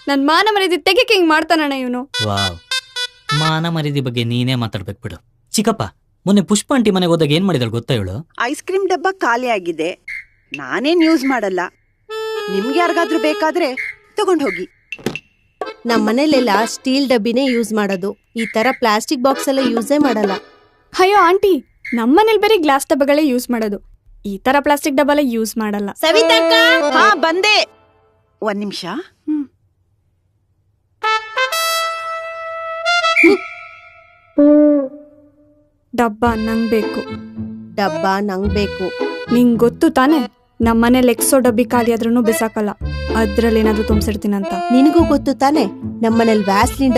ನನ್ ಮಾನ ಮರ್ಯಾದೆ ತೆಗಿಕೆ ಹಿಂಗ್ ಮಾಡ್ತಾನಣ್ಣ ಇವನು. ವಾವ್, ಮಾನ ಮರ್ಯಾದೆ ಬಗ್ಗೆ ನೀನೇ ಮಾತಾಡ್ಬೇಕು ಬಿಡು. ಚಿಕ್ಕಪ್ಪ, ಮೊನ್ನೆ ಪುಷ್ಪ ಆಂಟಿ ಮನೆಗೆ ಹೋದಾಗ ಏನ್ ಮಾಡಿದಳು ಗೊತ್ತಾ ಇವಳು? ಐಸ್ ಕ್ರೀಮ್ ಡಬ್ಬ ಖಾಲಿ ಆಗಿದೆ, ನಾನೇನ್ ಯೂಸ್ ಮಾಡಲ್ಲ, ನಿಮ್ಗೆ ಯಾರಿಗಾದ್ರೂ ಬೇಕಾದ್ರೆ ತಗೊಂಡ್ ಹೋಗಿ. ನಮ್ಮ ಮನೇಲೆಲ್ಲ ಸ್ಟೀಲ್ ಡಬ್ಬಿನೇ ಯೂಸ್ ಮಾಡೋದು, ಈ ತರ ಪ್ಲಾಸ್ಟಿಕ್ ಬಾಕ್ಸ್ ಎಲ್ಲ ಯೂಸೇ ಮಾಡಲ್ಲ. ಅಯ್ಯೋ ಆಂಟಿ, ನಮ್ಮನೇಲಿ ಬರೀ ಗ್ಲಾಸ್ ಡಬ್ಬಗಳೇ ಯೂಸ್ ಮಾಡೋದು, ಈ ತರ ಪ್ಲಾಸ್ಟಿಕ್ ಡಬ್ಬಲ್ಲ ಯೂಸ್ ಮಾಡಲ್ಲ. ಸವಿತಕ್ಕ, ಹಾ ಬಂದೆ, ಒಂದ್ ನಿಮಿಷ. ಡಬ್ಬ ನಂಗ್ ಬೇಕು. ಡಬ್ಬ ನಂಗ್ ಬೇಕು. ನಿಂಗ್ ಗೊತ್ತು ತಾನೆ, ನಮ್ಮನೇಲಿ ಎಕ್ಸೋ ಡಬ್ಬಿ ಖಾಲಿ ಆದ್ರೂ ಬಿಸಾಕಲ್ಲ, ಅದ್ರಲ್ಲಿ ಏನಾದ್ರೂ ತುಂಬಿಸಿರ್ತೀನಂತ. ನಿನಗೂ ಗೊತ್ತು ತಾನೆ, ನಮ್ಮನೇಲಿ ವ್ಯಾಸ್ಲಿನ್